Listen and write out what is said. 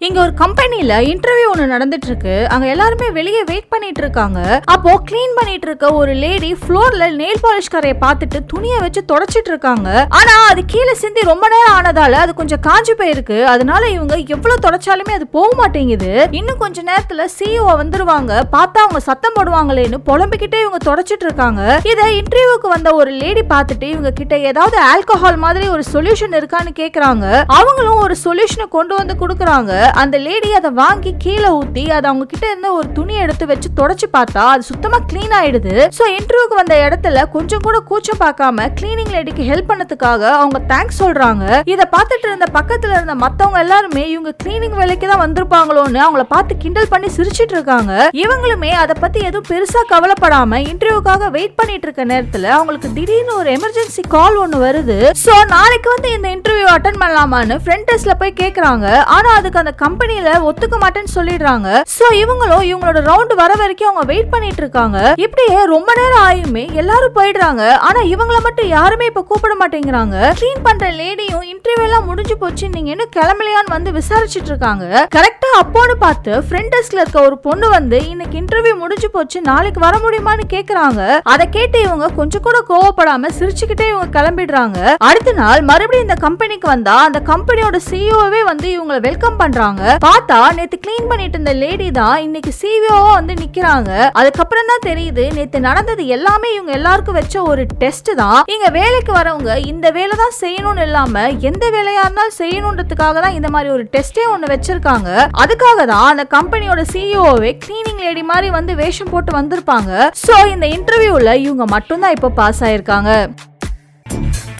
இங்க ஒரு கம்பெனில இன்டர்வியூ ஒன்னு நடந்துட்டு இருக்கு. அங்க எல்லாருமே வெளியே வெயிட் பண்ணிட்டு இருக்காங்க. அப்போ கிளீன் பண்ணிட்டு இருக்க ஒரு லேடி ஃப்ளோர்ல நெயில் பாலிஷ் கரையை பார்த்துட்டு துணியை வச்சு தொடச்சிட்டு இருக்காங்க. ஆனா அது கீழே சிந்தி ரொம்ப நேரம் ஆனதால அது கொஞ்சம் காஞ்சு போயிருக்கு. அதனால இவங்க எவ்வளவு தொடச்சாலுமே அது போக மாட்டேங்குது. இன்னும் கொஞ்ச நேரத்துல சிஇஓ வந்துருவாங்க. பார்த்தா அவங்க சத்தம் போடுவாங்களேன்னு புலம்பிக்கிட்டே இவங்க தொடச்சிட்டு இருக்காங்க. இத இன்டர்வியூக்கு வந்த ஒரு லேடி பார்த்துட்டு இவங்க கிட்ட ஏதாவது ஆல்கஹால் மாதிரி ஒரு சொல்யூஷன் இருக்கான்னு கேக்குறாங்க. அவங்களும் ஒரு சொல்யூஷனை கொண்டு வந்து கொடுக்குறாங்க. அந்த லேடி அதை வாங்கி கீழே ஊத்தி அதை அவங்க கிட்ட இருந்த ஒரு துணி எடுத்து வச்சு தொடச்சு பார்த்தா அது சுத்தமா கிளீன் ஆயிடுது. சோ இன்டர்வியூக்கு வந்த இடத்துல கொஞ்சம் கூட கூச்சம் பார்க்காம கிளீனிங் லேடிக்கு ஹெல்ப் பண்ணதுக்காக அவங்க தேங்க்ஸ் சொல்றாங்க. இத பார்த்துட்டு இருந்த பக்கத்துல இருந்த மத்தவங்க எல்லாருமே இவங்க கிளீனிங் வேலைக்கு தான் வந்திருப்பாங்களோன்னு அவங்கள பார்த்து கிண்டல் பண்ணி சிரிச்சிட்டு இருக்காங்க. இவங்களுமே அதை பத்தி எதுவும் பெருசா கவலைப்படாம இன்டர்வியூக்காக வெயிட் பண்ணிட்டு இருக்க நேரத்துல அவங்களுக்கு திடீர்னு ஒரு எமர்ஜென்சி கால் ஒன்னு வருது. சோ நாளைக்கு வந்து இந்த இன்டர்வியூ அட்டெண்ட் பண்ணலாமான்னு ஃப்ரண்ட் டெஸ்க்ல போய் கேக்குறாங்க. ஆனா அதுக்கு அந்த கம்பெனில ஒத்துக்க மாட்டேன்னு சொல்லிடுறாங்க. சோ இவங்களும் இவங்களோட ரவுண்ட் வர வரைக்கும் அவங்க வெயிட் பண்ணிட்டு இருக்காங்க. இப்படியே ரொம்ப நேரம் ஆயுமே எல்லாரும் போயிடுறாங்க. ஆனா இவங்கள மட்டும் யாருமே இப்ப கூப்பிட மாட்டேங்கிறாங்க. க்ளீன் பண்ற லேடியும் இன்டர்வியூ எல்லாம் முடிஞ்சு போச்சு, நீங்க என்ன கிளம்பலையான்னு வந்து விசாரிச்சிட்டு இருக்காங்க. கரெக்டா அப்போன்னு பார்த்து ஃப்ரண்ட் டெஸ்க்ல இருக்க ஒரு பொண்ணு வந்து இன்னைக்கு இன்டர்வியூ முடிஞ்சு போச்சு, நாளைக்கு வர முடியுமான்னு கேக்குறாங்க. அதை கேட்டு இவங்க கொஞ்சம் கூட கோவப்படாம சிரிச்சுக்கிட்டே இவங்க கிளம்பிடுறாங்க. அடுத்த நாள் மறுபடியும் இந்த கம்பெனிக்கு வந்தா அந்த கம்பெனியோட சிஇஓவே வந்து இவங்களை வெல்கம் பண்றாங்க. பார்த்தா நேத்து கிளீன் பண்ணிட்டு இருந்த லேடி தான் இன்னைக்கு சிஇஓவா வந்து நிக்கிறாங்க. அதுக்கப்புறம் தான் தெரியுது நேத்து நடந்தது எல்லாமே இவங்க எல்லாருக்கும் வச்ச ஒரு டெஸ்ட் தான். இங்க வேலைக்கு வரவங்க இந்த வேலை தான் செய்யணும்னு இல்லாம எந்த வேலையா இருந்தாலும் செய்யணும்ன்றதுக்காக தான் இந்த மாதிரி ஒரு டெஸ்டே ஒன்னு வச்சிருக்காங்க. அதுக்காக தான் அந்த கம்பெனியோட சிஇஓவே கிளீனிங் லேடி மாதிரி வந்து வேஷம் போட்டு வந்திருப்பாங்க. சோ இந்த இன்டர்வியூல இவங்க மட்டும் தான் இப்ப பாஸ் ஆயிருக்காங்க.